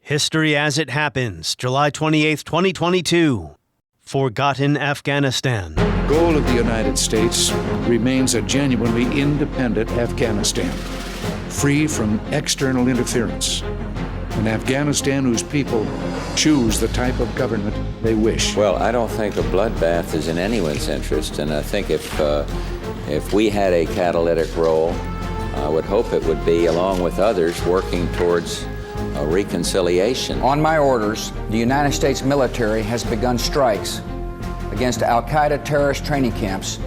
History as it happens, July 28, 2022. Forgotten Afghanistan. The goal of the United States remains a genuinely independent Afghanistan, free from external interference. An Afghanistan whose people choose the type of government they wish. Well, I don't think a bloodbath is in anyone's interest, and I think if we had a catalytic role, I would hope it would be, along with others, working towards a reconciliation. On my orders, the United States military has begun strikes against al-Qaeda terrorist training camps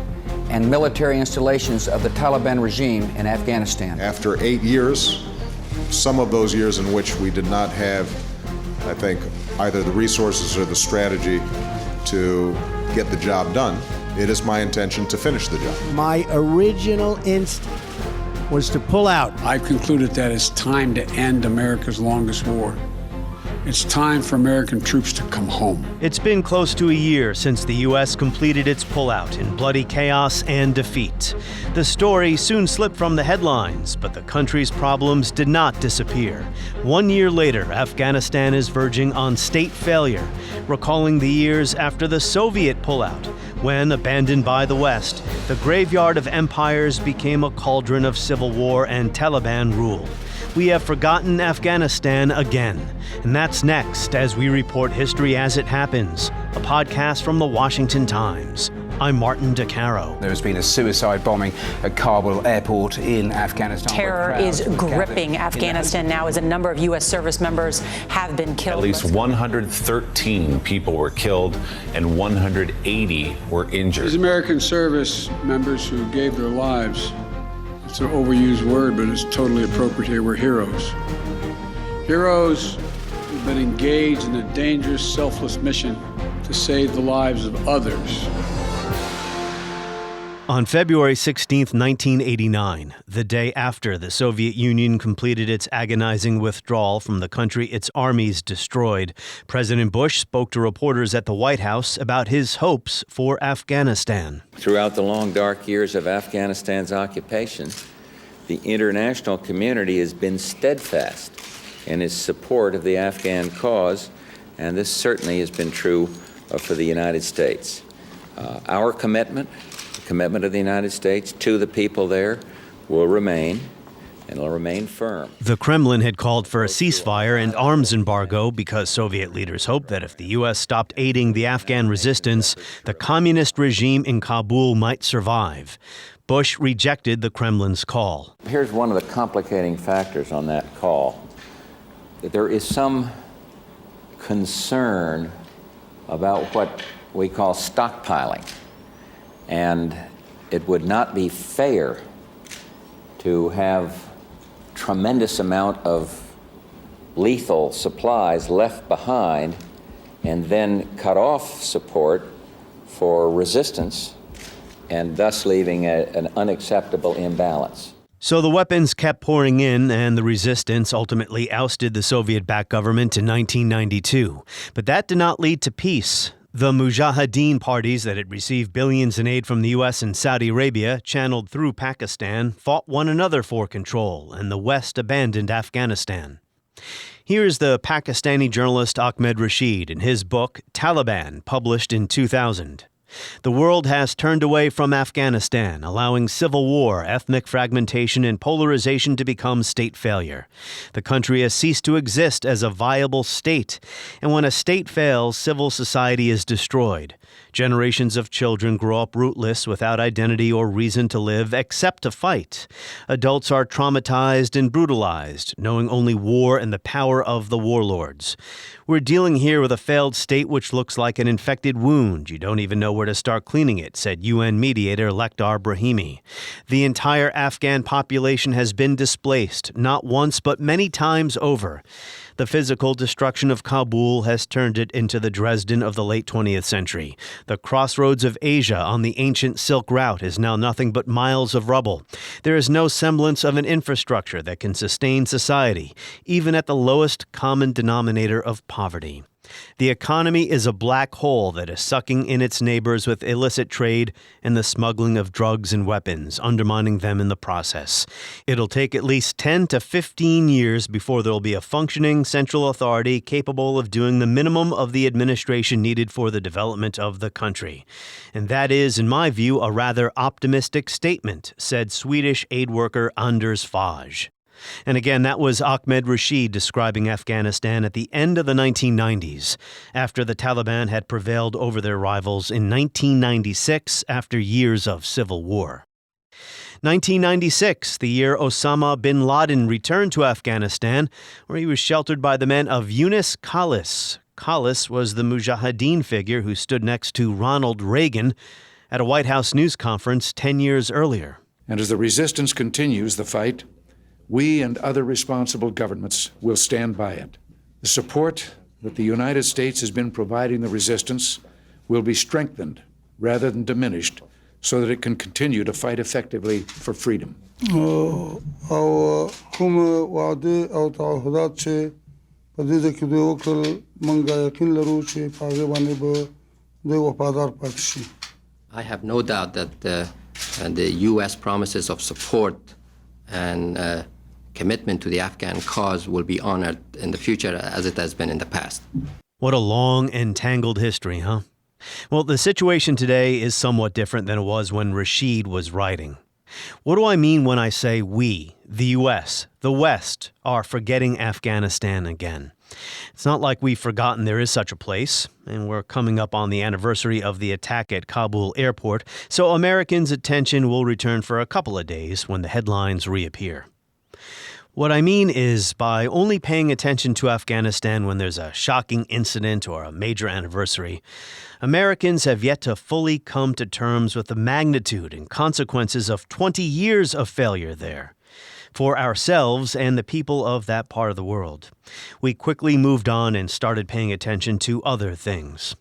and military installations of the Taliban regime in Afghanistan. After 8 years, some of those years in which we did not have, I think, either the resources or the strategy to get the job done, it is my intention to finish the job. My original instinct was to pull out. I've concluded that it's time to end America's longest war. It's time for American troops to come home. It's been close to a year since the U.S. completed its pullout in bloody chaos and defeat. The story soon slipped from the headlines, but the country's problems did not disappear. 1 year later, Afghanistan is verging on state failure, recalling the years after the Soviet pullout, when, abandoned by the West, the graveyard of empires became a cauldron of civil war and Taliban rule. We have forgotten Afghanistan again. And that's next as we report History as it happens, a podcast from the Washington Times. I'm Martin DeCaro. There has been a suicide bombing at Kabul airport in Afghanistan. Terror is gripping Afghanistan now as a number of U.S. service members have been killed. At least 113 people were killed and 180 were injured. These American service members who gave their lives, it's an overused word, but it's totally appropriate here, were heroes. Heroes who've been engaged in a dangerous, selfless mission to save the lives of others. On February 16, 1989, the day after the Soviet Union completed its agonizing withdrawal from the country its armies destroyed, President Bush spoke to reporters at the White House about his hopes for Afghanistan. Throughout the long, dark years of Afghanistan's occupation, the international community has been steadfast in its support of the Afghan cause, and this certainly has been true for the United States. Our commitment of the United States to the people there will remain, and it'll remain firm. The Kremlin had called for a ceasefire and arms embargo because Soviet leaders hoped that if the U.S. stopped aiding the Afghan resistance, the communist regime in Kabul might survive. Bush rejected the Kremlin's call. Here's one of the complicating factors on that call. That there is some concern about what we call stockpiling. And it would not be fair to have tremendous amount of lethal supplies left behind and then cut off support for resistance, and thus leaving an unacceptable imbalance. So the weapons kept pouring in, and the resistance ultimately ousted the Soviet-backed government in 1992. But that did not lead to peace. The Mujahideen parties that had received billions in aid from the U.S. and Saudi Arabia, channeled through Pakistan, fought one another for control, and the West abandoned Afghanistan. Here is the Pakistani journalist Ahmed Rashid in his book, Taliban, published in 2000. The world has turned away from Afghanistan, allowing civil war, ethnic fragmentation, and polarization to become state failure. The country has ceased to exist as a viable state, and when a state fails, civil society is destroyed. Generations of children grow up rootless, without identity or reason to live except to fight. Adults are traumatized and brutalized, knowing only war and the power of the warlords. We're dealing here with a failed state which looks like an infected wound. You don't even know where to start cleaning it, said UN mediator Lekhdar Brahimi. The entire Afghan population has been displaced, not once but many times over. The physical destruction of Kabul has turned it into the Dresden of the late 20th century. The crossroads of Asia on the ancient Silk Route is now nothing but miles of rubble. There is no semblance of an infrastructure that can sustain society, even at the lowest common denominator of poverty. The economy is a black hole that is sucking in its neighbors with illicit trade and the smuggling of drugs and weapons, undermining them in the process. It'll take at least 10 to 15 years before there will be a functioning central authority capable of doing the minimum of the administration needed for the development of the country. And that is, in my view, a rather optimistic statement, said Swedish aid worker Anders Faj. And again, that was Ahmed Rashid describing Afghanistan at the end of the 1990s, after the Taliban had prevailed over their rivals in 1996 after years of civil war. 1996, the year Osama bin Laden returned to Afghanistan, where he was sheltered by the men of Yunus Khalis. Khalis was the Mujahideen figure who stood next to Ronald Reagan at a White House news conference 10 years earlier. And as the resistance continues the fight, we and other responsible governments will stand by it. The support that the United States has been providing the resistance will be strengthened rather than diminished so that it can continue to fight effectively for freedom. I have no doubt that the U.S. promises of support and commitment to the Afghan cause will be honored in the future as it has been in the past. What a long and tangled history, huh? Well, the situation today is somewhat different than it was when Rashid was writing. What do I mean when I say we, the U.S., the West, are forgetting Afghanistan again? It's not like we've forgotten there is such a place, and we're coming up on the anniversary of the attack at Kabul airport, so Americans' attention will return for a couple of days when the headlines reappear. What I mean is, by only paying attention to Afghanistan when there's a shocking incident or a major anniversary, Americans have yet to fully come to terms with the magnitude and consequences of 20 years of failure there, for ourselves and the people of that part of the world. We quickly moved on and started paying attention to other things.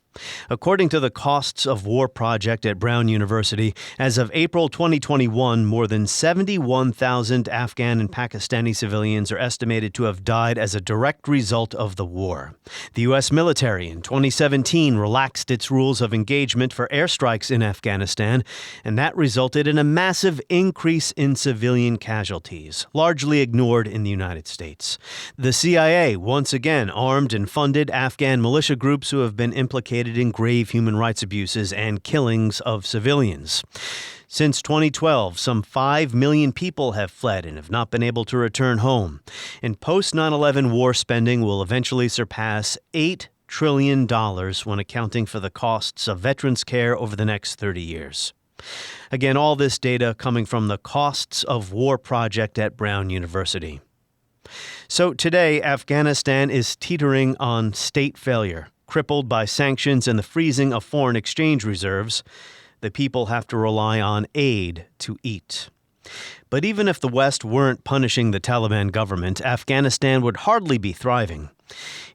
According to the Costs of War Project at Brown University, as of April 2021, more than 71,000 Afghan and Pakistani civilians are estimated to have died as a direct result of the war. The U.S. military in 2017 relaxed its rules of engagement for airstrikes in Afghanistan, and that resulted in a massive increase in civilian casualties, largely ignored in the United States. The CIA once again armed and funded Afghan militia groups who have been implicated in grave human rights abuses and killings of civilians. Since 2012, some 5 million people have fled and have not been able to return home. And post 9/11 war spending will eventually surpass $8 trillion when accounting for the costs of veterans' care over the next 30 years. Again, all this data coming from the Costs of War Project at Brown University. So today, Afghanistan is teetering on state failure. Crippled by sanctions and the freezing of foreign exchange reserves, the people have to rely on aid to eat. But even if the West weren't punishing the Taliban government, Afghanistan would hardly be thriving.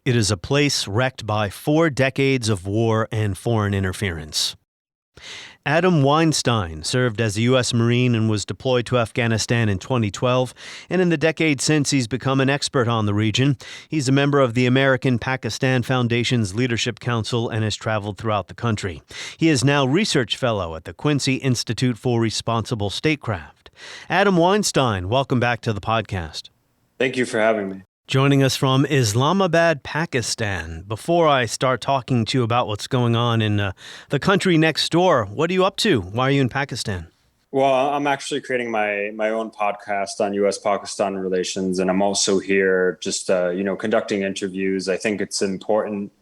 It is a place wrecked by 4 decades of war and foreign interference. Adam Weinstein served as a U.S. Marine and was deployed to Afghanistan in 2012, and in the decade since he's become an expert on the region. He's a member of the American-Pakistan Foundation's Leadership Council and has traveled throughout the country. He is now research fellow at the Quincy Institute for Responsible Statecraft. Adam Weinstein, welcome back to the podcast. Thank you for having me. Joining us from Islamabad, Pakistan. Before I start talking to you about what's going on in the country next door, what are you up to? Why are you in Pakistan? Well, I'm actually creating my own podcast on U.S.-Pakistan relations, and I'm also here just conducting interviews. I think it's important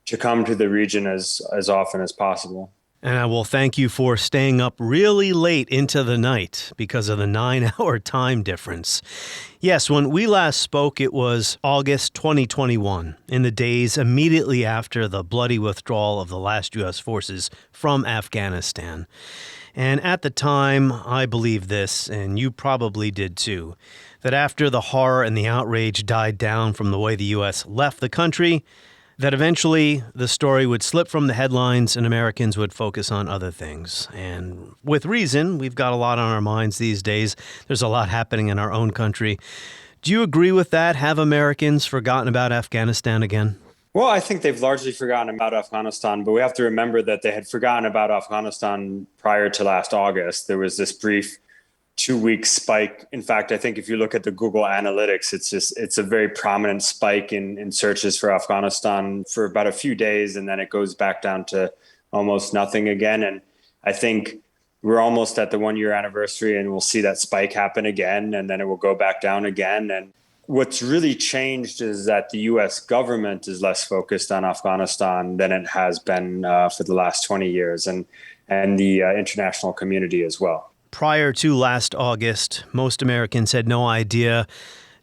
to come to the region as often as possible. And I will thank you for staying up really late into the night because of the 9-hour time difference. Yes, when we last spoke, it was August 2021, in the days immediately after the bloody withdrawal of the last U.S. forces from Afghanistan. And at the time, I believed this, and you probably did too, that after the horror and the outrage died down from the way the U.S. left the country, that eventually the story would slip from the headlines and Americans would focus on other things. And with reason, we've got a lot on our minds these days. There's a lot happening in our own country. Do you agree with that? Have Americans forgotten about Afghanistan again? Well, I think they've largely forgotten about Afghanistan, but we have to remember that they had forgotten about Afghanistan prior to last August. There was this brief 2-week spike. In fact, I think if you look at the Google Analytics, it's a very prominent spike in searches for Afghanistan for about a few days, and then it goes back down to almost nothing again. And I think we're almost at the 1-year anniversary, and we'll see that spike happen again, and then it will go back down again. And what's really changed is that the U.S. government is less focused on Afghanistan than it has been for the last 20 years, and the international community as well. Prior to last August, most Americans had no idea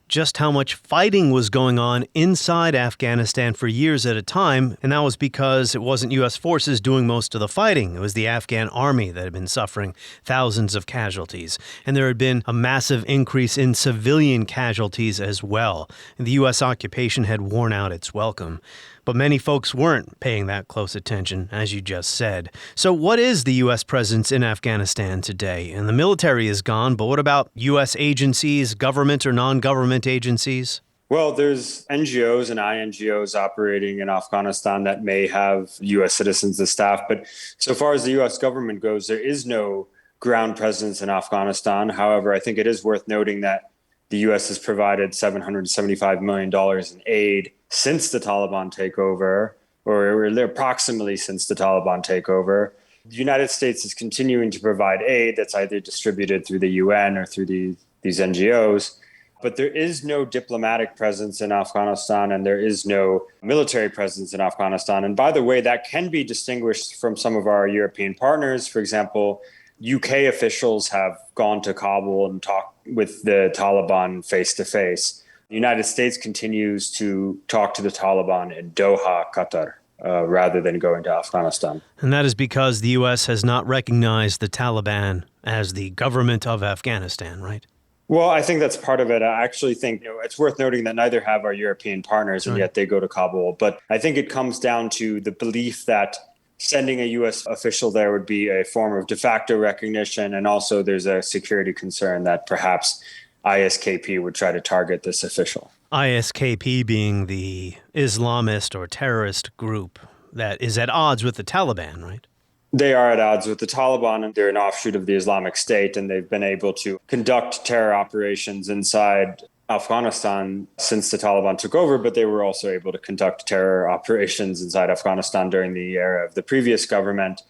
just how much fighting was going on inside Afghanistan for years at a time, and that was because it wasn't U.S. forces doing most of the fighting. It was the Afghan army that had been suffering thousands of casualties, and there had been a massive increase in civilian casualties as well. And the U.S. occupation had worn out its welcome. But many folks weren't paying that close attention, as you just said. So what is the U.S. presence in Afghanistan today? And the military is gone, but what about U.S. agencies, government or non-government agencies? Well, there's NGOs and INGOs operating in Afghanistan that may have U.S. citizens as staff. But so far as the U.S. government goes, there is no ground presence in Afghanistan. However, I think it is worth noting that the U.S. has provided $775 million in aid since the Taliban takeover, or approximately since the Taliban takeover. The United States is continuing to provide aid that's either distributed through the UN or through these NGOs. But there is no diplomatic presence in Afghanistan, and there is no military presence in Afghanistan. And by the way, that can be distinguished from some of our European partners. For example, UK officials have gone to Kabul and talked with the Taliban face to face. The United States continues to talk to the Taliban in Doha, Qatar, rather than going to Afghanistan. And that is because the U.S. has not recognized the Taliban as the government of Afghanistan, right? Well, I think that's part of it. I actually think it's worth noting that neither have our European partners, and yet they go to Kabul. But I think it comes down to the belief that sending a U.S. official there would be a form of de facto recognition. And also there's a security concern that perhaps ISKP would try to target this official. ISKP being the Islamist or terrorist group that is at odds with the Taliban, right? They are at odds with the Taliban, and they're an offshoot of the Islamic State, and they've been able to conduct terror operations inside Afghanistan since the Taliban took over, but they were also able to conduct terror operations inside Afghanistan during the era of the previous government.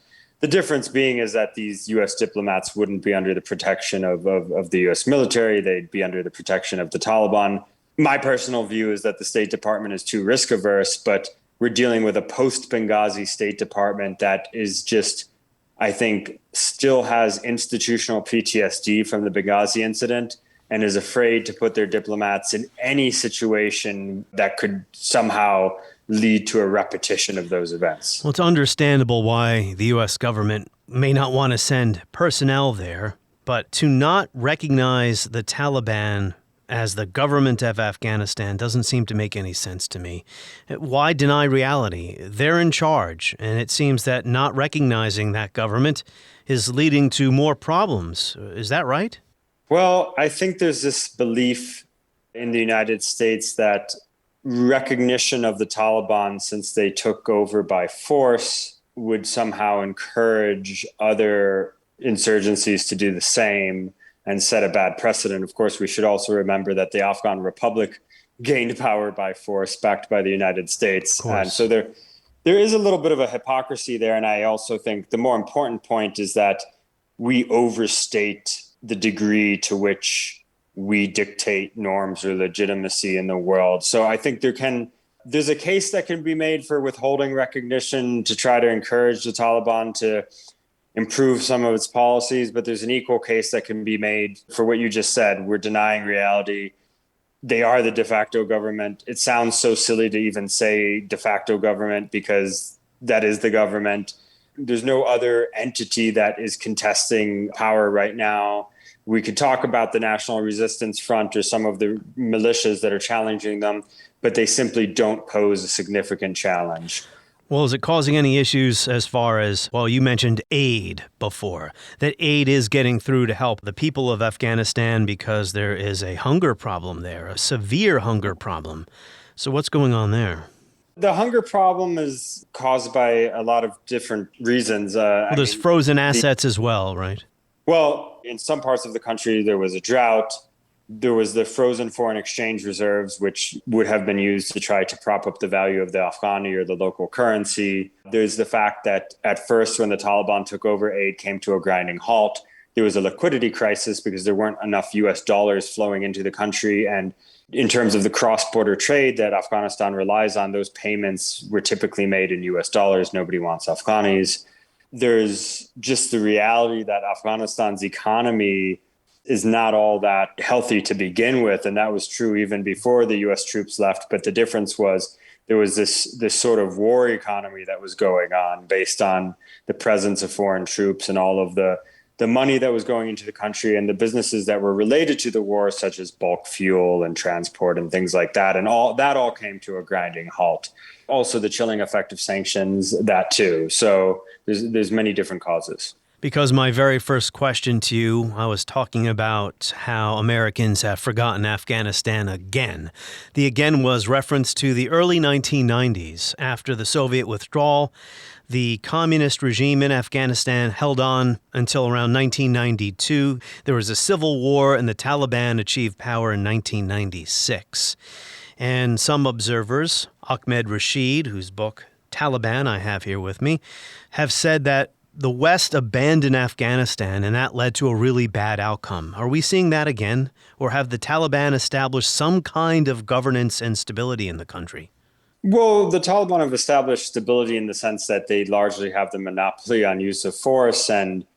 The difference being is that these U.S. diplomats wouldn't be under the protection of the U.S. military. They'd be under the protection of the Taliban. My personal view is that the State Department is too risk averse, but we're dealing with a post-Benghazi State Department that is just, I think, still has institutional PTSD from the Benghazi incident and is afraid to put their diplomats in any situation that could somehow lead to a repetition of those events. Well, it's understandable why the U.S. government may not want to send personnel there, but to not recognize the Taliban as the government of Afghanistan doesn't seem to make any sense to me. Why deny reality? They're in charge, and it seems that not recognizing that government is leading to more problems. Is that right? Well, I think there's this belief in the United States that recognition of the Taliban since they took over by force would somehow encourage other insurgencies to do the same and set a bad precedent. Of course, we should also remember that the Afghan Republic gained power by force, backed by the United States. And so there is a little bit of a hypocrisy there. And I also think the more important point is that we overstate the degree to which we dictate norms or legitimacy in the world. So I think there's a case that can be made for withholding recognition to try to encourage the Taliban to improve some of its policies, but there's an equal case that can be made for what you just said. We're denying reality. They are the de facto government. It sounds so silly to even say de facto government because that is the government. There's no other entity that is contesting power right now. We could talk about the National Resistance Front or some of the militias that are challenging them, but they simply don't pose a significant challenge. Well, is it causing any issues as far as, well, you mentioned aid before, that aid is getting through to help the people of Afghanistan because there is a hunger problem there, a severe hunger problem. So what's going on there? The hunger problem is caused by a lot of different reasons. There's frozen assets as well, right? Well, in some parts of the country, there was a drought. There was the frozen foreign exchange reserves, which would have been used to try to prop up the value of the Afghani or the local currency. There's the fact that at first, when the Taliban took over, aid came to a grinding halt. There was a liquidity crisis because there weren't enough US dollars flowing into the country. And in terms of the cross-border trade that Afghanistan relies on, those payments were typically made in US dollars. Nobody wants Afghanis. There's just the reality that Afghanistan's economy is not all that healthy to begin with. And that was true even before the US troops left. But the difference was there was this sort of war economy that was going on based on the presence of foreign troops and all of the money that was going into the country and the businesses that were related to the war, such as bulk fuel and transport and things like that. And all that all came to a grinding halt. Also, the chilling effect of sanctions, that too. So there's many different causes. Because my very first question to you, I was talking about how Americans have forgotten Afghanistan again. The again was reference to the early 1990s. After the Soviet withdrawal, the communist regime in Afghanistan held on until around 1992. There was a civil war and the Taliban achieved power in 1996. And some observers, Ahmed Rashid, whose book Taliban I have here with me, have said that the West abandoned Afghanistan and that led to a really bad outcome. Are we seeing that again? Or have the Taliban established some kind of governance and stability in the country? Well, the Taliban have established stability in the sense that they largely have the monopoly on use of force. And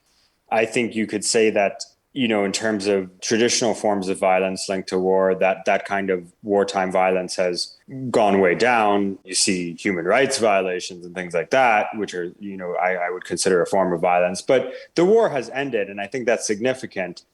I think you could say that, in terms of traditional forms of violence linked to war, that kind of wartime violence has gone way down. You see human rights violations and things like that, which are, I would consider a form of violence. But the war has ended, and I think that's significant.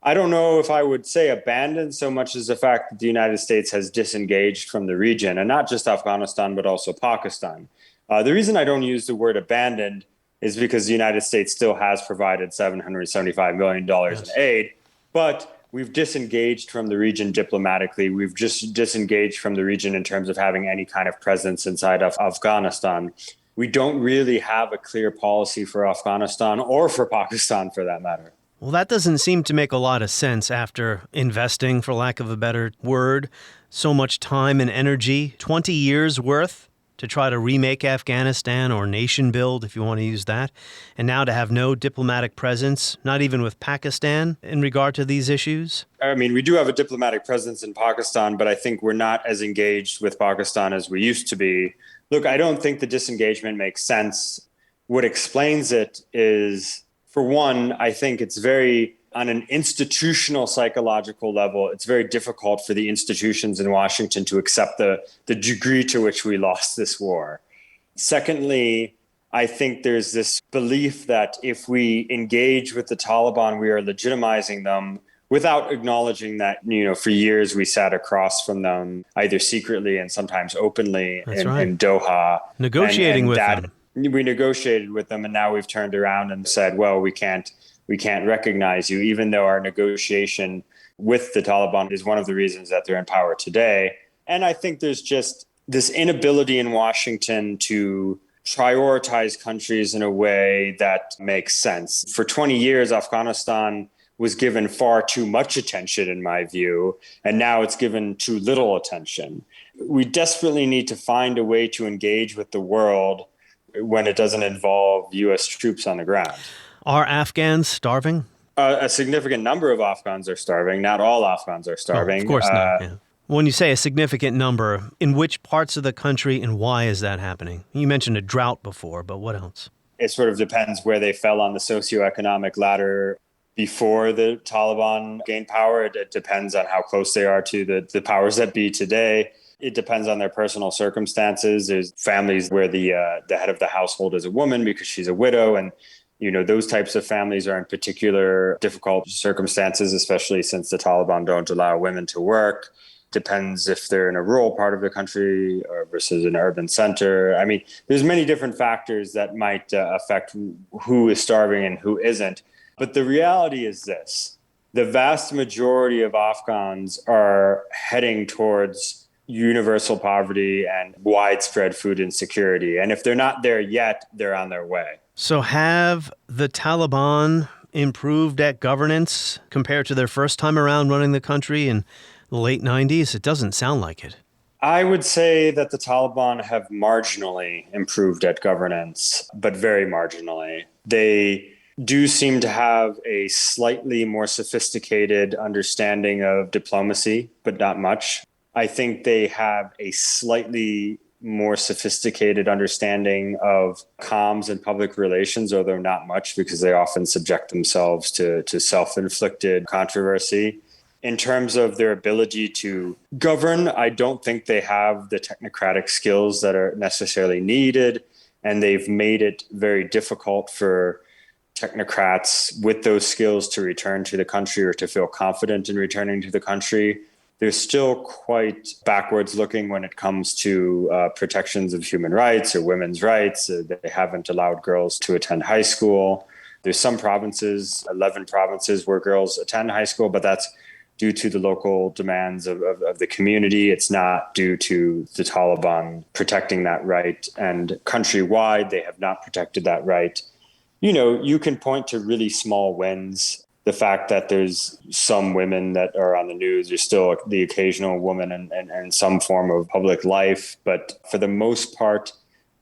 I don't know if I would say abandoned so much as the fact that the United States has disengaged from the region, and not just Afghanistan, but also Pakistan. The reason I don't use the word abandoned is because the United States still has provided $775 million in aid, but we've disengaged from the region diplomatically. We've just disengaged from the region in terms of having any kind of presence inside of Afghanistan. We don't really have a clear policy for Afghanistan or for Pakistan, for that matter. Well, that doesn't seem to make a lot of sense after investing, for lack of a better word, so much time and energy, 20 years worth, to try to remake Afghanistan or nation build, if you want to use that, and now to have no diplomatic presence, not even with Pakistan, in regard to these issues? I mean, we do have a diplomatic presence in Pakistan, but I think we're not as engaged with Pakistan as we used to be. Look, I don't think the disengagement makes sense. What explains it is, for one, I think it's very, on an institutional psychological level, it's very difficult for the institutions in Washington to accept the degree to which we lost this war. Secondly, I think there's this belief that if we engage with the Taliban, we are legitimizing them without acknowledging that, for years we sat across from them, either secretly and sometimes openly in Doha. Negotiating with them. We negotiated with them, and now we've turned around and said, well, we can't recognize you, even though our negotiation with the Taliban is one of the reasons that they're in power today. And I think there's just this inability in Washington to prioritize countries in a way that makes sense. For 20 years, Afghanistan was given far too much attention, in my view, and now it's given too little attention. We desperately need to find a way to engage with the world when it doesn't involve U.S. troops on the ground. Are Afghans starving? A significant number of Afghans are starving. Not all Afghans are starving. Of course not. Yeah. When you say a significant number, in which parts of the country and why is that happening? You mentioned a drought before, but what else? It sort of depends where they fell on the socioeconomic ladder before the Taliban gained power. It depends on how close they are to the powers that be today. It depends on their personal circumstances. There's families where the head of the household is a woman because she's a widow, and those types of families are in particular difficult circumstances, especially since the Taliban don't allow women to work. Depends if they're in a rural part of the country versus an urban center. I mean, there's many different factors that might affect who is starving and who isn't. But the reality is this: the vast majority of Afghans are heading towards universal poverty and widespread food insecurity. And if they're not there yet, they're on their way. So have the Taliban improved at governance compared to their first time around running the country in the late 90s? It doesn't sound like it. I would say that the Taliban have marginally improved at governance, but very marginally. They do seem to have a slightly more sophisticated understanding of diplomacy, but not much. I think they have a slightly more sophisticated understanding of comms and public relations, although not much, because they often subject themselves to self-inflicted controversy. In terms of their ability to govern, I don't think they have the technocratic skills that are necessarily needed, and they've made it very difficult for technocrats with those skills to return to the country or to feel confident in returning to the country. They're still quite backwards looking when it comes to protections of human rights or women's rights. They haven't allowed girls to attend high school. There's some provinces, 11 provinces, where girls attend high school, but that's due to the local demands of the community. It's not due to the Taliban protecting that right. And countrywide, they have not protected that right. You know, you can point to really small wins. The fact that there's some women that are on the news, there's still the occasional woman in some form of public life. But for the most part,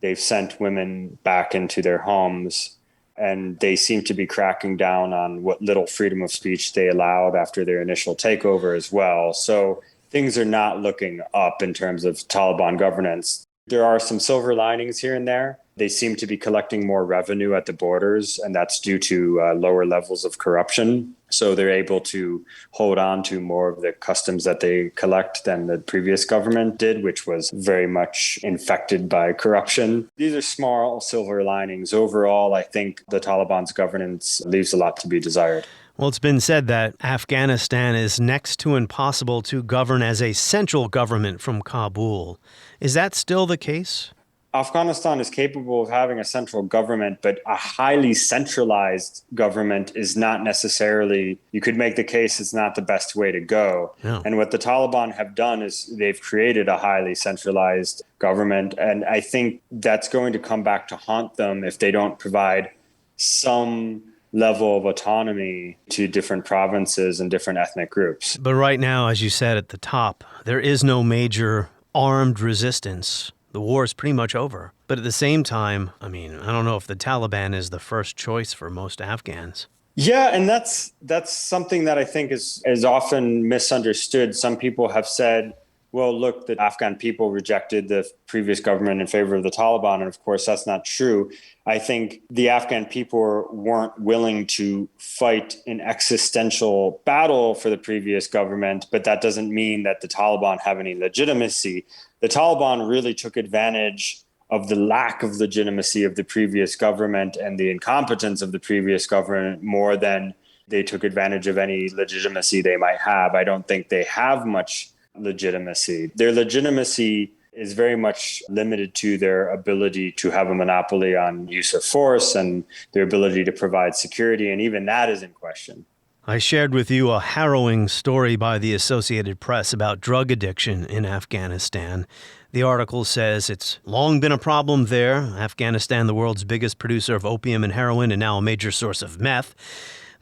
they've sent women back into their homes. And they seem to be cracking down on what little freedom of speech they allowed after their initial takeover as well. So things are not looking up in terms of Taliban governance. There are some silver linings here and there. They seem to be collecting more revenue at the borders, and that's due to lower levels of corruption. So they're able to hold on to more of the customs that they collect than the previous government did, which was very much infected by corruption. These are small silver linings. Overall, I think the Taliban's governance leaves a lot to be desired. Well, it's been said that Afghanistan is next to impossible to govern as a central government from Kabul. Is that still the case? Afghanistan is capable of having a central government, but a highly centralized government is not necessarily, you could make the case it's not the best way to go. Yeah. And what the Taliban have done is they've created a highly centralized government. And I think that's going to come back to haunt them if they don't provide some level of autonomy to different provinces and different ethnic groups. But right now, as you said at the top, there is no major armed resistance. The war is pretty much over. But at the same time, I mean, I don't know if the Taliban is the first choice for most Afghans. Yeah, and that's something that I think is often misunderstood. Some people have said, well, look, the Afghan people rejected the previous government in favor of the Taliban. And of course, that's not true. I think the Afghan people weren't willing to fight an existential battle for the previous government, but that doesn't mean that the Taliban have any legitimacy. The Taliban really took advantage of the lack of legitimacy of the previous government and the incompetence of the previous government more than they took advantage of any legitimacy they might have. I don't think they have much legitimacy. Their legitimacy is very much limited to their ability to have a monopoly on use of force and their ability to provide security, and even that is in question. I shared with you a harrowing story by the Associated Press about drug addiction in Afghanistan. The article says it's long been a problem there. Afghanistan, the world's biggest producer of opium and heroin, and now a major source of meth.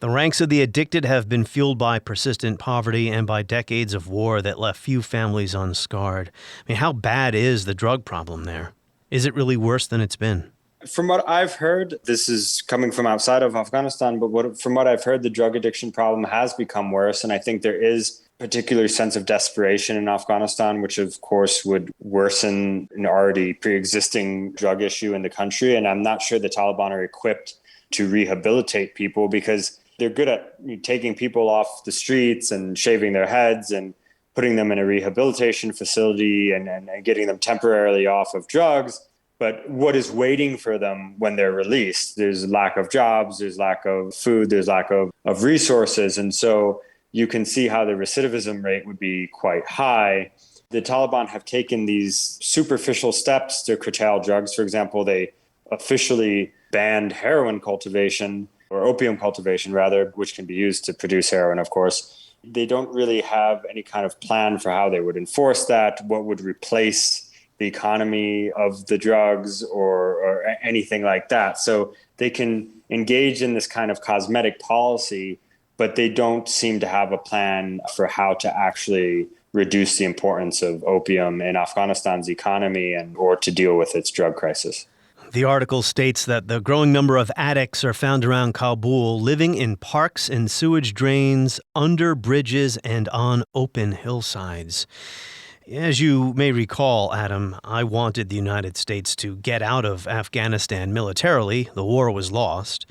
The ranks of the addicted have been fueled by persistent poverty and by decades of war that left few families unscarred. I mean, how bad is the drug problem there? Is it really worse than it's been? From what I've heard, this is coming from outside of Afghanistan, but from what I've heard, the drug addiction problem has become worse. And I think there is a particular sense of desperation in Afghanistan, which of course would worsen an already pre-existing drug issue in the country. And I'm not sure the Taliban are equipped to rehabilitate people because they're good at taking people off the streets and shaving their heads and putting them in a rehabilitation facility and getting them temporarily off of drugs. But what is waiting for them when they're released? There's lack of jobs, there's lack of food, there's lack of resources. And so you can see how the recidivism rate would be quite high. The Taliban have taken these superficial steps to curtail drugs. For example, they officially banned heroin cultivation, or opium cultivation rather, which can be used to produce heroin, of course, They don't really have any kind of plan for how they would enforce that, what would replace the economy of the drugs or anything like that. So they can engage in this kind of cosmetic policy, but they don't seem to have a plan for how to actually reduce the importance of opium in Afghanistan's economy or to deal with its drug crisis. The article states that the growing number of addicts are found around Kabul, living in parks and sewage drains, under bridges, and on open hillsides. As you may recall, Adam, I wanted the United States to get out of Afghanistan militarily. The war was lost.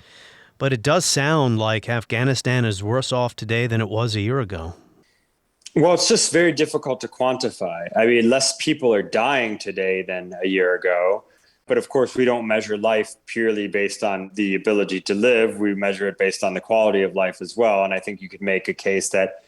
But it does sound like Afghanistan is worse off today than it was a year ago. Well, it's just very difficult to quantify. I mean, less people are dying today than a year ago. But of course, we don't measure life purely based on the ability to live. We measure it based on the quality of life as well. And I think you could make a case that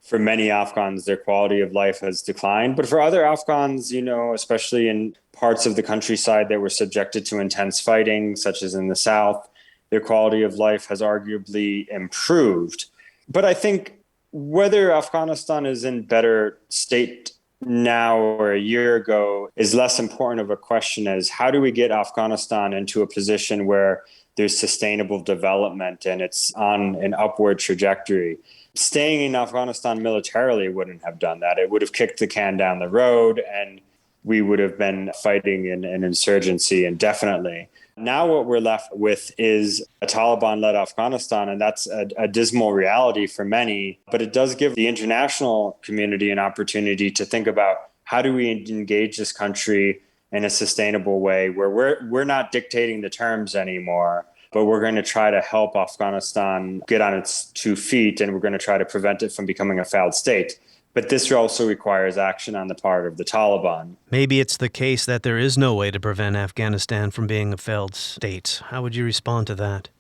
for many Afghans, their quality of life has declined. But for other Afghans, especially in parts of the countryside that were subjected to intense fighting, such as in the south, their quality of life has arguably improved. But I think whether Afghanistan is in better state now or a year ago is less important of a question as how do we get Afghanistan into a position where there's sustainable development and it's on an upward trajectory. Staying in Afghanistan militarily wouldn't have done that. It would have kicked the can down the road and we would have been fighting in an insurgency indefinitely. Now what we're left with is a Taliban-led Afghanistan, and that's a dismal reality for many. But it does give the international community an opportunity to think about how do we engage this country in a sustainable way where we're not dictating the terms anymore, but we're going to try to help Afghanistan get on its 2 feet, and we're going to try to prevent it from becoming a failed state. But this also requires action on the part of the Taliban. Maybe it's the case that there is no way to prevent Afghanistan from being a failed state. How would you respond to that?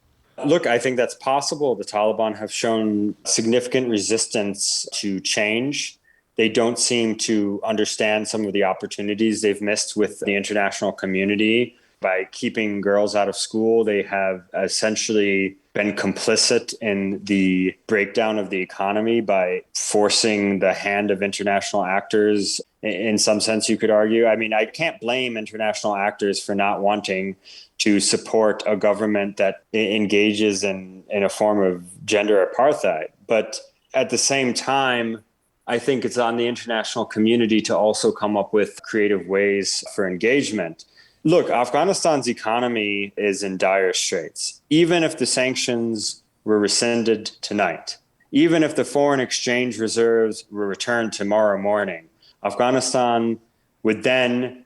Look, I think that's possible. The Taliban have shown significant resistance to change. They don't seem to understand some of the opportunities they've missed with the international community. By keeping girls out of school, they have essentially been complicit in the breakdown of the economy by forcing the hand of international actors. In some sense, you could argue. I mean, I can't blame international actors for not wanting to support a government that engages in a form of gender apartheid. But at the same time, I think it's on the international community to also come up with creative ways for engagement. Look, Afghanistan's economy is in dire straits. Even if the sanctions were rescinded tonight, even if the foreign exchange reserves were returned tomorrow morning, Afghanistan would then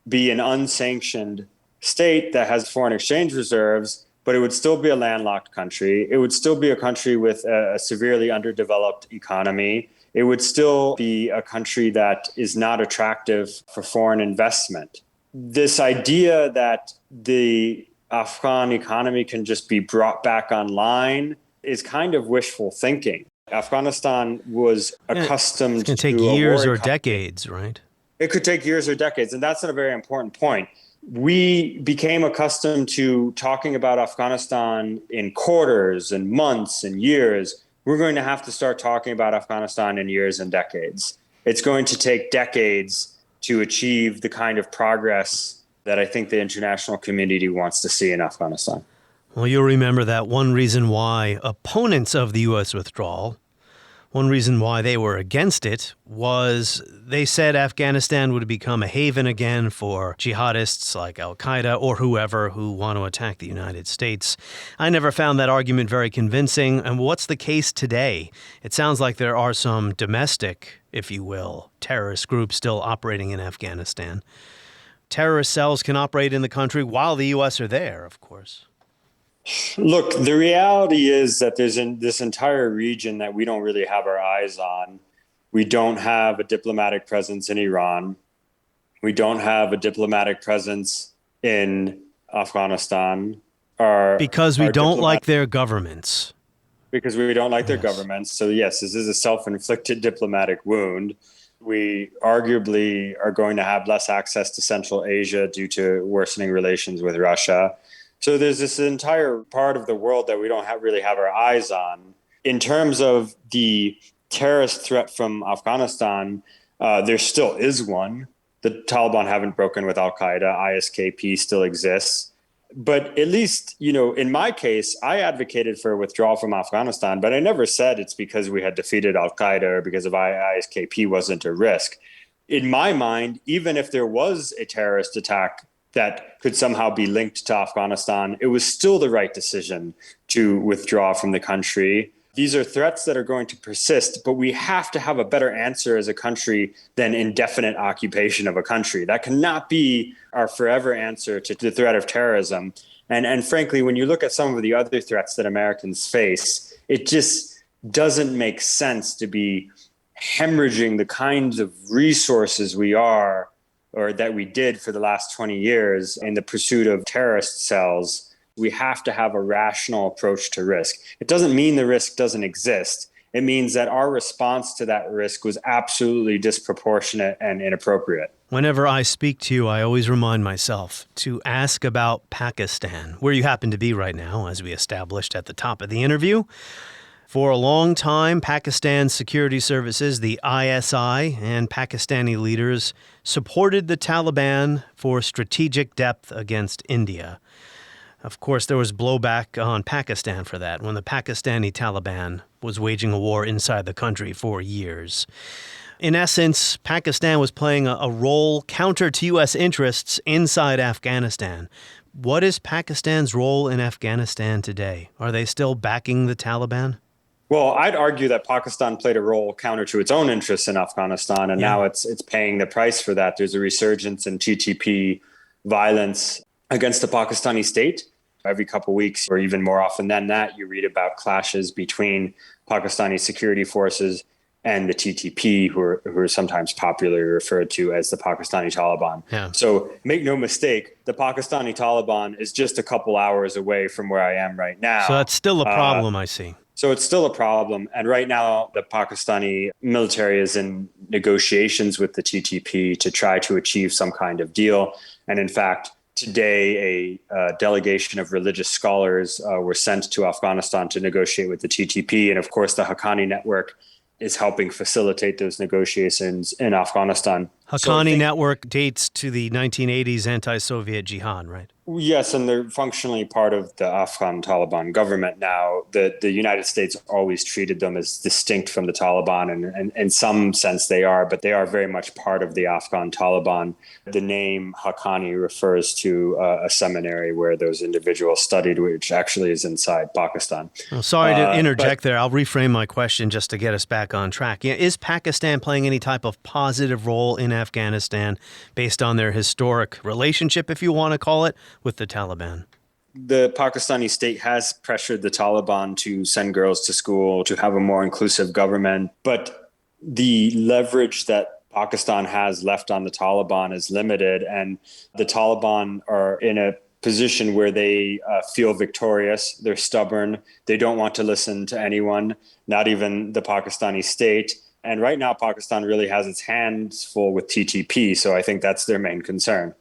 be an unsanctioned state that has foreign exchange reserves, but it would still be a landlocked country. It would still be a country with a severely underdeveloped economy. It would still be a country that is not attractive for foreign investment. This idea that the Afghan economy can just be brought back online is kind of wishful thinking. Afghanistan was accustomed to... It's going to take years or decades, right? It could take years or decades, and that's a very important point. We became accustomed to talking about Afghanistan in quarters and months and years. We're going to have to start talking about Afghanistan in years and decades. It's going to take decades to achieve the kind of progress that I think the international community wants to see in Afghanistan. Well, you'll remember that one reason why opponents of the U.S. withdrawal, one reason why they were against it, was they said Afghanistan would become a haven again for jihadists like al-Qaeda or whoever who want to attack the United States. I never found that argument very convincing. And what's the case today? It sounds like there are some domestic, if you will, terrorist groups still operating in Afghanistan. Terrorist cells can operate in the country while the U.S. are there, of course. Look, the reality is that there's this entire region that we don't really have our eyes on. We don't have a diplomatic presence in Iran. We don't have a diplomatic presence in Afghanistan. Because we don't like their governments. Because we don't like their governments. So yes, this is a self-inflicted diplomatic wound. We arguably are going to have less access to Central Asia due to worsening relations with Russia. So there's this entire part of the world that we don't really have our eyes on. In terms of the terrorist threat from Afghanistan, there still is one. The Taliban haven't broken with al-Qaeda. ISKP still exists. But at least, in my case, I advocated for a withdrawal from Afghanistan, but I never said it's because we had defeated al-Qaeda or because of ISKP wasn't a risk. In my mind, even if there was a terrorist attack that could somehow be linked to Afghanistan, it was still the right decision to withdraw from the country. These are threats that are going to persist, but we have to have a better answer as a country than indefinite occupation of a country. That cannot be our forever answer to the threat of terrorism. And frankly, when you look at some of the other threats that Americans face, it just doesn't make sense to be hemorrhaging the kinds of resources we are, or that we did for the last 20 years in the pursuit of terrorist cells. We have to have a rational approach to risk. It doesn't mean the risk doesn't exist. It means that our response to that risk was absolutely disproportionate and inappropriate. Whenever I speak to you, I always remind myself to ask about Pakistan, where you happen to be right now, as we established at the top of the interview. For a long time, Pakistan's security services, the ISI, and Pakistani leaders supported the Taliban for strategic depth against India. Of course, there was blowback on Pakistan for that when the Pakistani Taliban was waging a war inside the country for years. In essence, Pakistan was playing a role counter to U.S. interests inside Afghanistan. What is Pakistan's role in Afghanistan today? Are they still backing the Taliban? Well, I'd argue that Pakistan played a role counter to its own interests in Afghanistan, and now it's paying the price for that. There's a resurgence in TTP violence against the Pakistani state. Every couple of weeks, or even more often than that, you read about clashes between Pakistani security forces and the TTP, who are sometimes popularly referred to as the Pakistani Taliban. Yeah. So make no mistake, the Pakistani Taliban is just a couple hours away from where I am right now. So that's still a problem, I see. So it's still a problem. And right now, the Pakistani military is in negotiations with the TTP to try to achieve some kind of deal. And in fact, today, a delegation of religious scholars were sent to Afghanistan to negotiate with the TTP. And of course, the Haqqani network is helping facilitate those negotiations in Afghanistan. Haqqani network dates to the 1980s anti-Soviet jihad, right? Yes, and they're functionally part of the Afghan Taliban government now. The United States always treated them as distinct from the Taliban, and in some sense they are, but they are very much part of the Afghan Taliban. The name Haqqani refers to a seminary where those individuals studied, which actually is inside Pakistan. Well, sorry to interject there. I'll reframe my question just to get us back on track. Is Pakistan playing any type of positive role in Afghanistan based on their historic relationship, if you want to call it, with the Taliban? The Pakistani state has pressured the Taliban to send girls to school, to have a more inclusive government. But the leverage that Pakistan has left on the Taliban is limited. And the Taliban are in a position where they feel victorious. They're stubborn. They don't want to listen to anyone, not even the Pakistani state. And right now, Pakistan really has its hands full with TTP. So I think that's their main concern.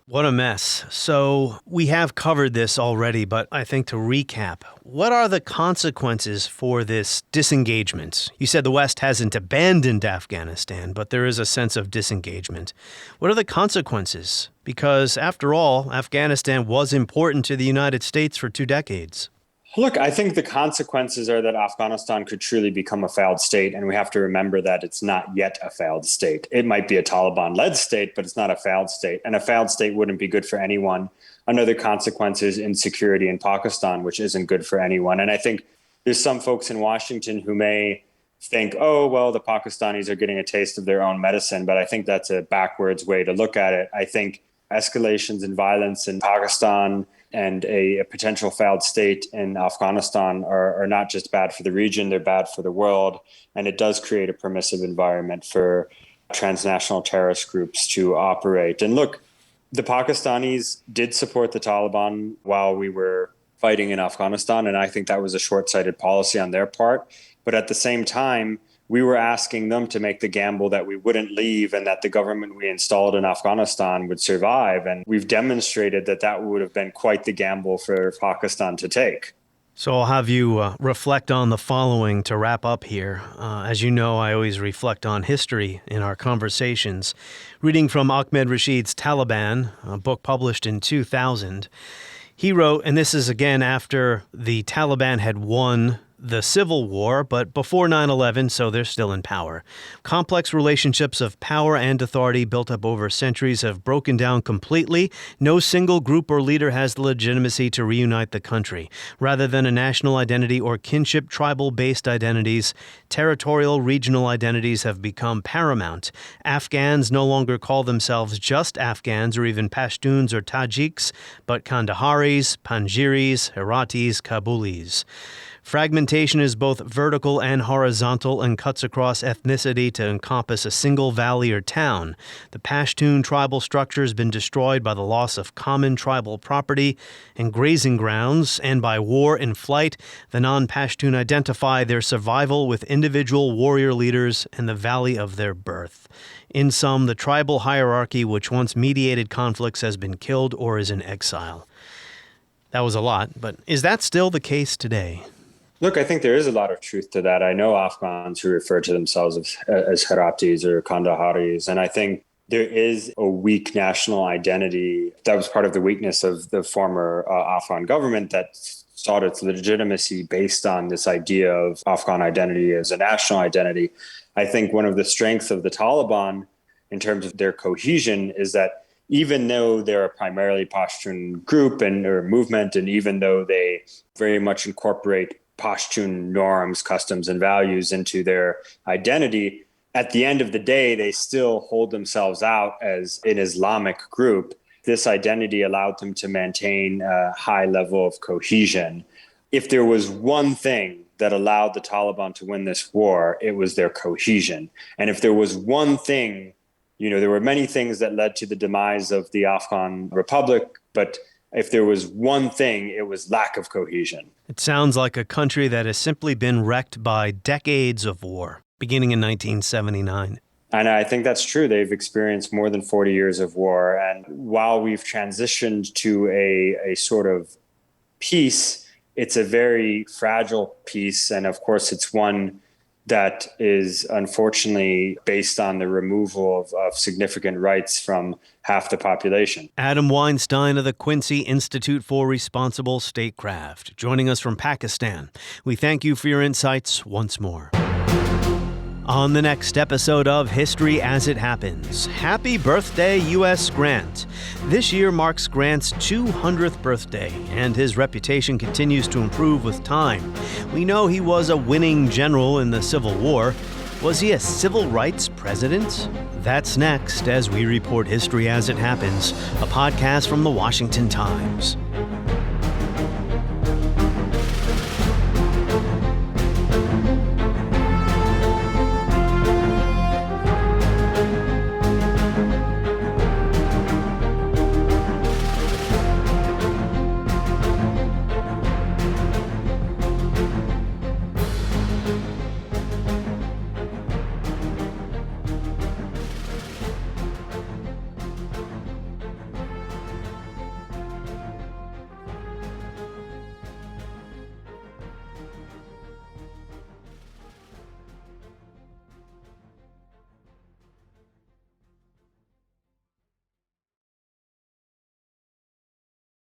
What a mess. So we have covered this already, but I think to recap, what are the consequences for this disengagement? You said the West hasn't abandoned Afghanistan, but there is a sense of disengagement. What are the consequences? Because after all, Afghanistan was important to the United States for 2 decades. Look, I think the consequences are that Afghanistan could truly become a failed state, and we have to remember that it's not yet a failed state. It might be a Taliban-led state, but it's not a failed state, and a failed state wouldn't be good for anyone. Another consequence is insecurity in Pakistan, which isn't good for anyone. And I think there's some folks in Washington who may think, oh, well, the Pakistanis are getting a taste of their own medicine, but I think that's a backwards way to look at it. I think escalations in violence in Pakistan and a potential failed state in Afghanistan are not just bad for the region, they're bad for the world. And it does create a permissive environment for transnational terrorist groups to operate. And look, the Pakistanis did support the Taliban while we were fighting in Afghanistan, and I think that was a short-sighted policy on their part. But at the same time, we were asking them to make the gamble that we wouldn't leave and that the government we installed in Afghanistan would survive. And we've demonstrated that that would have been quite the gamble for Pakistan to take. So I'll have you reflect on the following to wrap up here. As you know, I always reflect on history in our conversations. Reading from Ahmed Rashid's Taliban, a book published in 2000, he wrote, and this is again after the Taliban had won the civil war, but before 9/11, so they're still in power. Complex relationships of power and authority built up over centuries have broken down completely. No single group or leader has the legitimacy to reunite the country. Rather than a national identity or kinship, tribal-based identities, territorial regional identities have become paramount. Afghans no longer call themselves just Afghans or even Pashtuns or Tajiks, but Kandaharis, Panjiris, Heratis, Kabulis. Fragmentation is both vertical and horizontal and cuts across ethnicity to encompass a single valley or town. The Pashtun tribal structure has been destroyed by the loss of common tribal property and grazing grounds, and by war and flight. The non-Pashtun identify their survival with individual warrior leaders and the valley of their birth. In sum, the tribal hierarchy which once mediated conflicts has been killed or is in exile. That was a lot, but is that still the case today? Look, I think there is a lot of truth to that. I know Afghans who refer to themselves as Heratis or Kandaharis, and I think there is a weak national identity. That was part of the weakness of the former Afghan government that sought its legitimacy based on this idea of Afghan identity as a national identity. I think one of the strengths of the Taliban in terms of their cohesion is that even though they're a primarily Pashtun group or movement, and even though they very much incorporate Pashtun norms, customs, and values into their identity, at the end of the day, they still hold themselves out as an Islamic group. This identity allowed them to maintain a high level of cohesion. If there was one thing that allowed the Taliban to win this war, it was their cohesion. And if there was one thing, there were many things that led to the demise of the Afghan Republic, but if there was one thing, it was lack of cohesion. It sounds like a country that has simply been wrecked by decades of war, beginning in 1979. And I think that's true. They've experienced more than 40 years of war. And while we've transitioned to a sort of peace, it's a very fragile peace. And of course, it's one that is unfortunately based on the removal of significant rights from half the population. Adam Weinstein of the Quincy Institute for Responsible Statecraft, joining us from Pakistan. We thank you for your insights once more. On the next episode of History as It Happens, happy birthday, U.S. Grant. This year marks Grant's 200th birthday, and his reputation continues to improve with time. We know he was a winning general in the Civil War. Was he a civil rights president? That's next as we report History as It Happens, a podcast from the Washington Times.